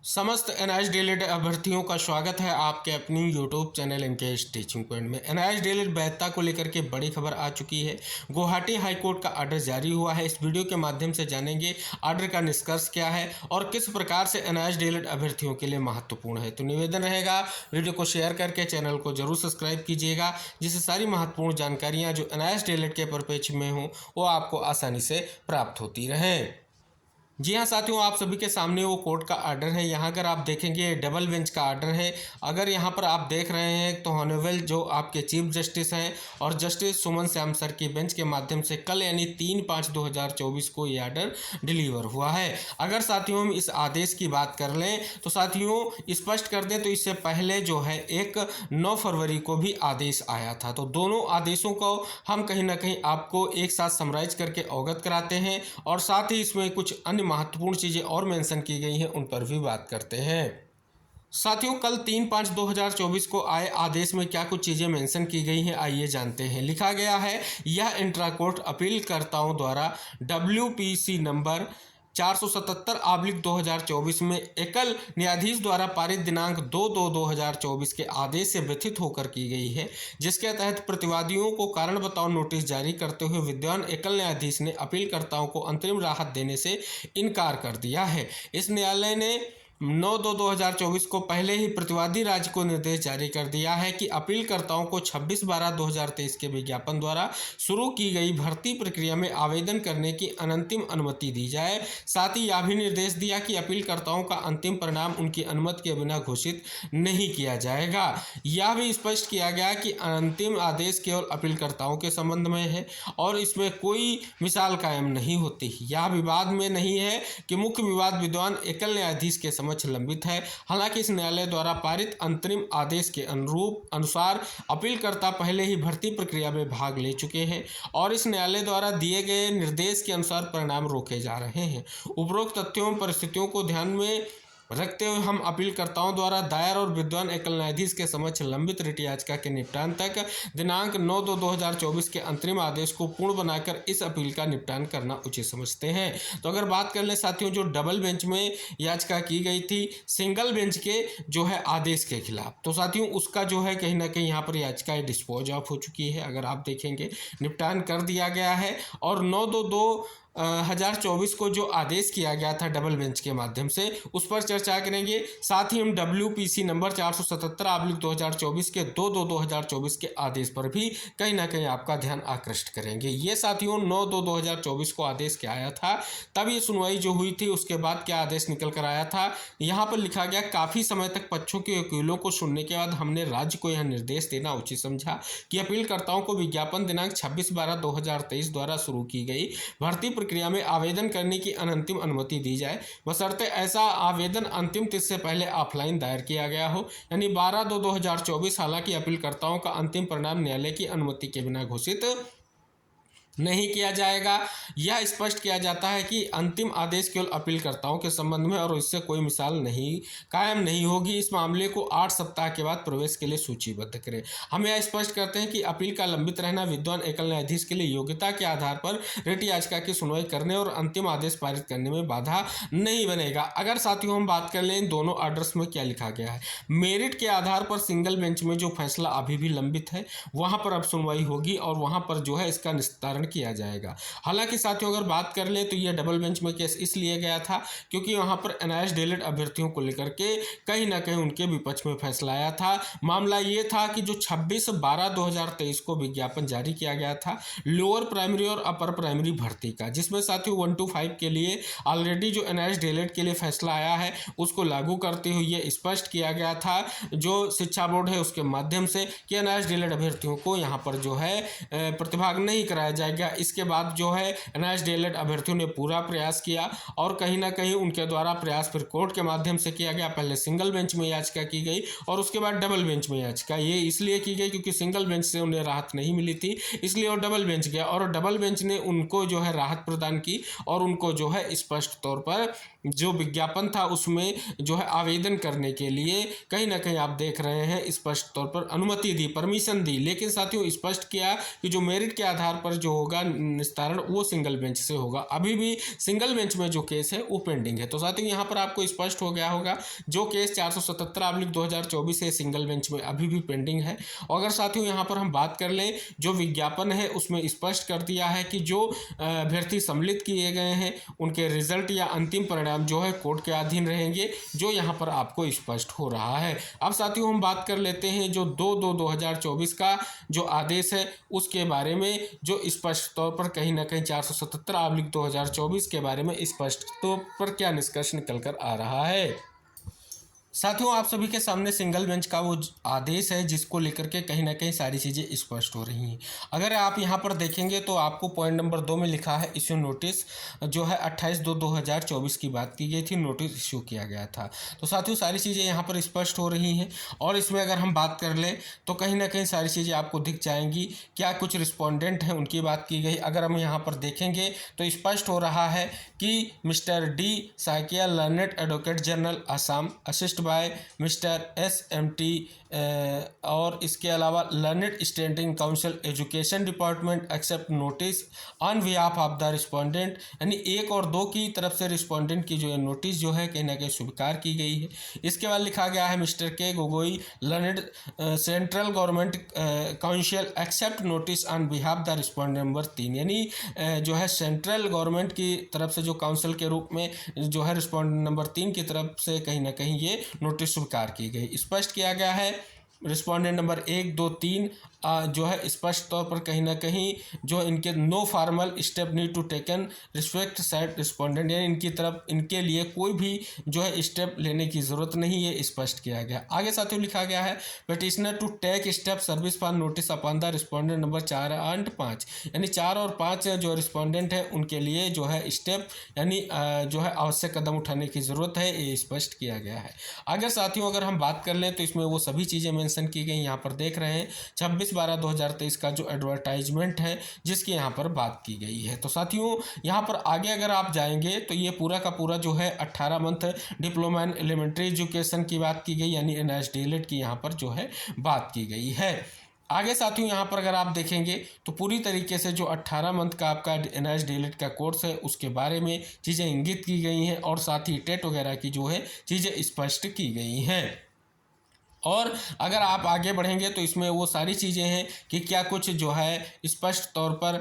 समस्त NIS DElEd अभ्यर्थियों का स्वागत है आपके अपनी यूट्यूब चैनल इनके टीचिंग पॉइंट में। एनआईएस डीएलएड वैधता को लेकर के बड़ी खबर आ चुकी है। गुवाहाटी हाईकोर्ट का ऑर्डर जारी हुआ है। इस वीडियो के माध्यम से जानेंगे ऑर्डर का निष्कर्ष क्या है और किस प्रकार से एनआईएस डीएलएड अभ्यर्थियों के लिए महत्वपूर्ण है। तो निवेदन रहेगा, वीडियो को शेयर करके चैनल को जरूर सब्सक्राइब कीजिएगा, जिससे सारी महत्वपूर्ण जानकारियाँ जो एनआईएस डीएलएड के परिप्रेक्ष्य में हों वो आपको आसानी से प्राप्त होती रहें। जी हाँ साथियों, आप सभी के सामने वो कोर्ट का आर्डर है। यहाँ अगर आप देखेंगे डबल बेंच का आर्डर है। अगर यहाँ पर आप देख रहे हैं तो ऑनरेबल जो आपके चीफ जस्टिस हैं और जस्टिस सुमन श्याम सर की बेंच के माध्यम से कल यानी 3/5/2024 को ये आर्डर डिलीवर हुआ है। अगर साथियों हम इस आदेश की बात कर लें तो साथियों स्पष्ट कर दें तो इससे पहले जो है एक 9 फरवरी को भी आदेश आया था। तो दोनों आदेशों को हम कहीं ना कहीं आपको एक साथ समराइज करके अवगत कराते हैं और साथ ही इसमें कुछ अन्य महत्वपूर्ण चीजें और मेंशन की गई हैं, उन पर भी बात करते हैं। साथियों कल 3/5/2024 को आए आदेश में क्या कुछ चीजें मेंशन की गई हैं, आइए जानते हैं। लिखा गया है, यह इंट्रा कोर्ट अपीलकर्ताओं द्वारा WPC नंबर 477/2024 में एकल न्यायाधीश द्वारा पारित दिनांक 2/2/2024 के आदेश से व्यथित होकर की गई है, जिसके तहत प्रतिवादियों को कारण बताओ नोटिस जारी करते हुए विद्वान एकल न्यायाधीश ने अपीलकर्ताओं को अंतरिम राहत देने से इनकार कर दिया है। इस न्यायालय ने 9/2/2024 को पहले ही प्रतिवादी राज्य को निर्देश जारी कर दिया है कि अपीलकर्ताओं को 26/12/2023 के विज्ञापन द्वारा शुरू की गई भर्ती प्रक्रिया में आवेदन करने की अनंतिम अनुमति दी जाए। साथ ही यह भी निर्देश दिया कि अपीलकर्ताओं का अंतिम परिणाम उनकी अनुमति के बिना घोषित नहीं किया जाएगा। यह भी स्पष्ट किया गया कि अंतिम आदेश केवल अपीलकर्ताओं के संबंध में है और इसमें कोई मिसाल कायम नहीं होती। यह विवाद में नहीं है कि मुख्य विवाद विद्वान एकल न्यायाधीश के समक्ष लंबित है। हालांकि इस न्यायालय द्वारा पारित अंतरिम आदेश के अनुसार अपीलकर्ता पहले ही भर्ती प्रक्रिया में भाग ले चुके हैं और इस न्यायालय द्वारा दिए गए निर्देश के अनुसार परिणाम रोके जा रहे हैं। उपरोक्त तथ्यों और परिस्थितियों को ध्यान में रखते हुए हम अपीलकर्ताओं द्वारा दायर और विद्वान एकल न्यायाधीश के समक्ष लंबित रिट याचिका के निपटान तक दिनांक 9/2/2024 के अंतरिम आदेश को पूर्ण बनाकर इस अपील का निपटान करना उचित समझते हैं। तो अगर बात कर लें साथियों, जो डबल बेंच में याचिका की गई थी सिंगल बेंच के जो है आदेश के खिलाफ, तो साथियों उसका जो है कहीं ना कहीं यहाँ पर याचिका डिस्पोज ऑफ हो चुकी है। अगर आप देखेंगे निपटान कर दिया गया है और 9/2/2024 को जो आदेश किया गया था डबल बेंच के माध्यम से, उस पर चर्चा करेंगे। साथ ही हम WPC नंबर 477/2024 के 2/2/2024 के आदेश पर भी कहीं ना कहीं आपका ध्यान आकृष्ट करेंगे। ये साथियों 9/2/2024 को आदेश क्या आया था, तब ये सुनवाई जो हुई थी उसके बाद क्या आदेश निकल कर आया था। यहाँ पर लिखा गया, काफ़ी समय तक पक्षों के वकीलों को सुनने के बाद हमने राज्य को यह निर्देश देना उचित समझा कि अपीलकर्ताओं को विज्ञापन दिनांक 26/12/2023 द्वारा शुरू की गई भर्ती प्रक्रिया में आवेदन करने की अनंतिम अनुमति दी जाए, बशर्ते ऐसा आवेदन अंतिम तिथि से पहले ऑफलाइन दायर किया गया हो, यानी 12/2/2024। हालांकि अपीलकर्ताओं का अंतिम परिणाम न्यायालय की अनुमति के बिना घोषित नहीं किया जाएगा। यह स्पष्ट किया जाता है कि अंतिम आदेश केवल अपीलकर्ताओं के संबंध में और इससे कोई मिसाल नहीं कायम नहीं होगी। इस मामले को 8 सप्ताह के बाद प्रवेश के लिए सूचीबद्ध करें। हम यह स्पष्ट करते हैं कि अपील का लंबित रहना विद्वान एकल न्यायाधीश के लिए योग्यता के आधार पर रिट याचिका की सुनवाई करने और अंतिम आदेश पारित करने में बाधा नहीं बनेगा। अगर साथियों हम बात कर लें दोनों ऑर्डर्स में क्या लिखा गया है, मेरिट के आधार पर सिंगल बेंच में जो फैसला अभी भी लंबित है वहां पर अब सुनवाई होगी और वहां पर जो है इसका निस्तारण किया जाएगा। हालांकि साथियों अगर बात कर लें तो यह डबल बेंच में केस इसलिए गया था क्योंकि वहां पर एनआईएस डीएलएड अभ्यर्थियों को लेकर के कहीं ना कहीं उनके विपक्ष में फैसला आया था। मामला ये था कि जो 26/12/2023 को विज्ञापन जारी किया गया था लोअर प्राइमरी और अपर प्राइमरी भर्ती का, जिसमें साथियों 1 to 5 के लिए ऑलरेडी जो एनआईएस डीएलएड के लिए फैसला आया है उसको लागू करते हुए ये स्पष्ट किया गया था जो शिक्षा बोर्ड है उसके माध्यम से कि एनआईएस डीएलएड अभ्यर्थियों को यहाँ पर जो है प्रतिभाग नहीं कराया जाएगा। इसके बाद जो है एनआईएस डीएलएड अभ्यर्थियों ने पूरा प्रयास किया और कहीं ना कहीं उनके द्वारा प्रयास फिर कोर्ट के माध्यम से किया गया। पहले सिंगल बेंच में याचिका की गई और उसके बाद डबल बेंच में याचिका। ये इसलिए की गई क्योंकि सिंगल बेंच से उन्हें राहत नहीं मिली थी, इसलिए वो डबल बेंच गया और डबल बेंच ने उनको जो है राहत प्रदान की और उनको जो है स्पष्ट तौर पर जो विज्ञापन था उसमें जो है आवेदन करने के लिए कहीं ना कहीं आप देख रहे हैं स्पष्ट तौर पर अनुमति दी, परमिशन दी। लेकिन साथियों स्पष्ट किया कि जो मेरिट के आधार पर जो होगा निस्तारण वो सिंगल बेंच से होगा। अभी भी सिंगल बेंच में जो केस है वो पेंडिंग है। तो साथियों यहाँ पर आपको स्पष्ट हो गया होगा जो केस 477/2024 है सिंगल बेंच में अभी भी पेंडिंग है। और अगर साथियों यहाँ पर हम बात कर लें जो विज्ञापन है उसमें स्पष्ट कर दिया है कि जो अभ्यर्थी सम्मिलित किए गए हैं उनके रिजल्ट या अंतिम परिणाम जो है कोर्ट के अधीन रहेंगे, जो यहाँ पर आपको स्पष्ट हो रहा है। अब साथियों हम बात कर लेते हैं जो 2/2/2024 का जो आदेश है उसके बारे में, जो स्पष्ट तौर पर कहीं ना कहीं 477/2024 के बारे में स्पष्ट तौर पर क्या निष्कर्ष निकल कर आ रहा है। साथियों आप सभी के सामने सिंगल बेंच का वो आदेश है जिसको लेकर के कहीं ना कहीं सारी चीज़ें स्पष्ट हो रही हैं। अगर आप यहाँ पर देखेंगे तो आपको पॉइंट नंबर 2 में लिखा है इश्यू नोटिस, जो है 28/2/2024 की बात की गई थी, नोटिस इशू किया गया था। तो साथियों सारी चीज़ें यहाँ पर स्पष्ट हो रही हैं और इसमें अगर हम बात कर लें तो कहीं ना कहीं सारी चीज़ें आपको दिख जाएंगी। क्या कुछ रिस्पोंडेंट हैं उनकी बात की गई। अगर हम यहाँ पर देखेंगे तो स्पष्ट हो रहा है कि mister D Saikia learned advocate general Assam assist by mister SMT और इसके अलावा learned standing council education department accept notice on behalf of the respondent, यानी 1 और 2 की तरफ से रिस्पोंडेंट की जो है नोटिस जो है कहीं ना कहीं स्वीकार की गई है। इसके बाद लिखा गया है mister K Gogoi learned central government council accept notice on behalf the respondent number 3, यानी जो है सेंट्रल गवर्नमेंट की तरफ से जो काउंसिल के रूप में जो है रिस्पोंडेंट नंबर 3 की तरफ से कहीं ना कहीं ये नोटिस स्वीकार की गई। स्पष्ट किया गया है रिस्पोंडेंट नंबर 1, 2, 3 जो है स्पष्ट तौर पर कहीं ना कहीं जो इनके no formal step need to taken respect side respondent, यानी इनकी तरफ इनके लिए कोई भी जो है स्टेप लेने की ज़रूरत नहीं है, स्पष्ट किया गया। आगे साथियों लिखा गया है petitioner to take step service for notice upon the respondent number 4 and 5, यानी 4 और 5 जो रिस्पोंडेंट है उनके लिए जो है स्टेप यानी जो है आवश्यक कदम उठाने की ज़रूरत है, ये स्पष्ट किया गया है। अगर साथियों अगर हम बात कर लें तो इसमें वो सभी चीज़ें मेंशन की गई, यहाँ पर देख रहे हैं 26/12/2023 का जो एडवर्टाइजमेंट है जिसकी यहाँ पर बात की गई है। तो साथियों यहाँ पर आगे अगर आप जाएंगे तो ये पूरा का पूरा जो है 18 month diploma in elementary education की बात की गई, यानी NSDELED की यहाँ पर जो है बात की गई है। आगे साथियों यहाँ पर अगर आप देखेंगे तो पूरी तरीके से जो 18 मंथ का आपका NSDELED का कोर्स है उसके बारे में चीज़ें इंगित की गई हैं और साथ ही टेट वगैरह की जो है चीज़ें स्पष्ट की गई हैं। और अगर आप आगे बढ़ेंगे तो इसमें वो सारी चीज़ें हैं कि क्या कुछ जो है स्पष्ट तौर पर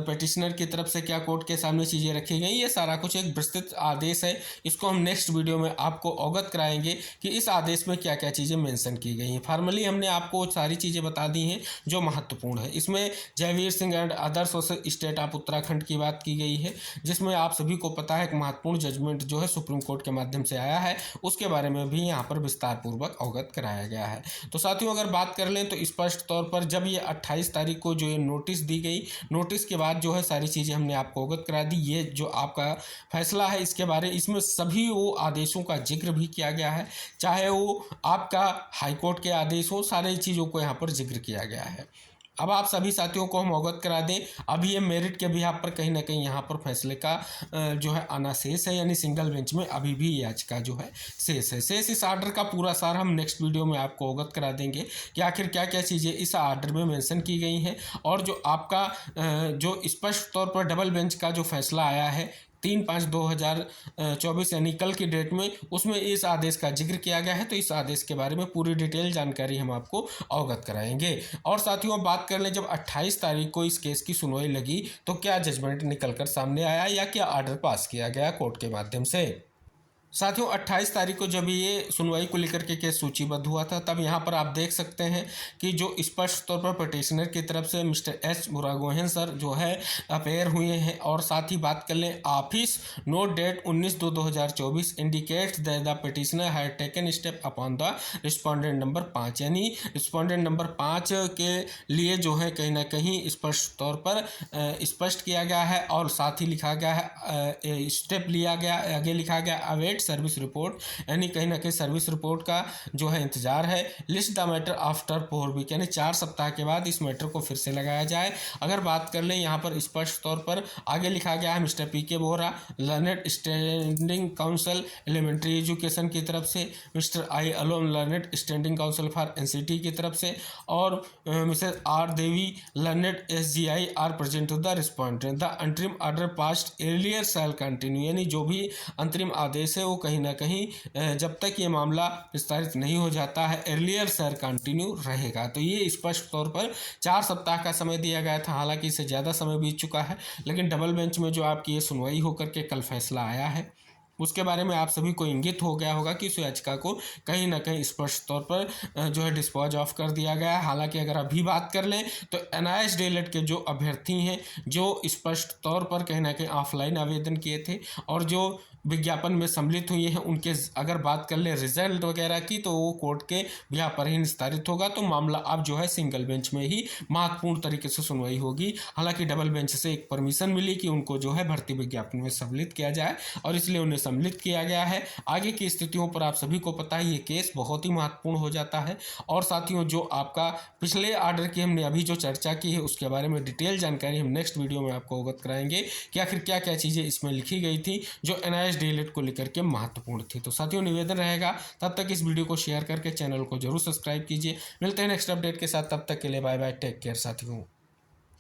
पिटिशनर की तरफ से क्या कोर्ट के सामने चीज़ें रखी गई, ये सारा कुछ एक विस्तृत आदेश है। इसको हम नेक्स्ट वीडियो में आपको अवगत कराएंगे कि इस आदेश में क्या क्या चीज़ें मेंशन की गई हैं। फॉर्मली हमने आपको सारी चीज़ें बता दी हैं जो महत्वपूर्ण है। इसमें Jaiveer Singh and others state of Uttarakhand की बात की गई है, जिसमें आप सभी को पता है एक महत्वपूर्ण जजमेंट जो है सुप्रीम कोर्ट के माध्यम से आया है, उसके बारे में भी यहाँ पर विस्तार पूर्वक अवगत कराया गया है। तो साथियों अगर बात कर लें तो स्पष्ट तौर पर जब ये 28 तारीख को जो ये नोटिस दी गई, नोटिस के बाद जो है सारी चीज़ें हमने आपको अवगत करा दी। ये जो आपका फैसला है इसके बारे इसमें सभी वो आदेशों का जिक्र भी किया गया है, चाहे वो आपका हाईकोर्ट के आदेश हो, सारी चीज़ों को यहाँ पर जिक्र किया गया है। अब आप सभी साथियों को हम अवगत करा दें, अभी ये मेरिट के बिहाफ पर कहीं ना कहीं यहाँ पर फैसले का जो है आना शेष है, यानी सिंगल बेंच में अभी भी याचिका जो है शेष है। शेष इस आर्डर का पूरा सार हम नेक्स्ट वीडियो में आपको अवगत करा देंगे कि आखिर क्या क्या चीज़ें इस आर्डर में मेंशन की गई हैं और जो आपका जो स्पष्ट तौर पर डबल बेंच का जो फैसला आया है 3/5/2024 यानी कल की डेट में, उसमें इस आदेश का जिक्र किया गया है। तो इस आदेश के बारे में पूरी डिटेल जानकारी हम आपको अवगत कराएंगे। और साथियों बात कर लें जब 28 तारीख को इस केस की सुनवाई लगी तो क्या जजमेंट निकल कर सामने आया या क्या आर्डर पास किया गया कोर्ट के माध्यम से। साथियों 28 तारीख को जब ये सुनवाई को लेकर के केस सूचीबद्ध हुआ था तब यहाँ पर आप देख सकते हैं कि जो स्पष्ट तौर पर पिटिशनर की तरफ से मिस्टर एच बुरागोहेन सर जो है अपेयर हुए हैं। और साथ ही बात कर लें office note date 19/2/2024 indicates that the petitioner had taken step upon the respondent number 5, यानी रिस्पोंडेंट नंबर 5 के लिए जो है कहीं ना कहीं स्पष्ट तौर पर स्पष्ट किया गया है और साथ ही लिखा गया है स्टेप लिया गया, आगे लिखा गया अवेट अवेट सर्विस रिपोर्ट, यानी कहीं ना कहीं सर्विस रिपोर्ट का जो है इंतजार है। List the matter after 4 week, यानी 4 सप्ताह के बाद इस मैटर को फिर से लगाया जाए। अगर बात कर लें यहाँ पर स्पष्ट तौर पर आगे लिखा गया है Mister P K Bora learned standing counsel elementary education की तरफ से, मिस्टर आई अलोन learned standing counsel for NCT की तरफ से, और Mrs R Devi learned SGI are present to the respondent. The अंतरिम order passed earlier shall continue, यानी जो भी अंतरिम आदेश है वो कहीं ना कहीं जब तक ये मामला विस्तारित नहीं हो जाता है एर्लियर शैल कंटिन्यू रहेगा। तो ये स्पष्ट तौर पर 4 सप्ताह का समय दिया गया था, हालांकि इससे ज़्यादा समय बीत चुका है, लेकिन डबल बेंच में जो आपकी ये सुनवाई होकर के कल फैसला आया है उसके बारे में आप सभी को इंगित हो गया होगा कि उस याचिका को कहीं ना कहीं स्पष्ट तौर पर जो है डिस्पोज ऑफ कर दिया गया है। हालांकि अगर अभी बात कर लें तो एनआईएस डीएलएड के जो अभ्यर्थी हैं जो स्पष्ट तौर पर कहीं ना कहीं ऑफलाइन आवेदन किए थे और जो विज्ञापन में सम्मिलित हुई हैं उनके अगर बात कर लें रिजल्ट वगैरह की तो वो कोर्ट के बिहार पर ही निस्तारित होगा। तो मामला अब जो है सिंगल बेंच में ही महत्वपूर्ण तरीके से सुनवाई होगी। हालांकि डबल बेंच से एक परमिशन मिली कि उनको जो है भर्ती विज्ञापन में सम्मिलित किया जाए और इसलिए उन्हें सम्मिलित किया गया है। आगे की स्थितियों पर आप सभी को पता है ये केस बहुत ही महत्वपूर्ण हो जाता है। और साथियों जो आपका पिछले ऑर्डर की हमने अभी जो चर्चा की है उसके बारे में डिटेल जानकारी हम नेक्स्ट वीडियो में आपको अवगत कराएंगे कि आखिर क्या क्या चीज़ें इसमें लिखी गई थी जो एनआईएस डीएलएड को लेकर के महत्वपूर्ण थी। तो साथियों निवेदन रहेगा तब तक इस वीडियो को शेयर करके चैनल को जरूर सब्सक्राइब कीजिए। मिलते हैं नेक्स्ट अपडेट के साथ, तब तक के लिए बाय बाय, टेक केयर साथियों।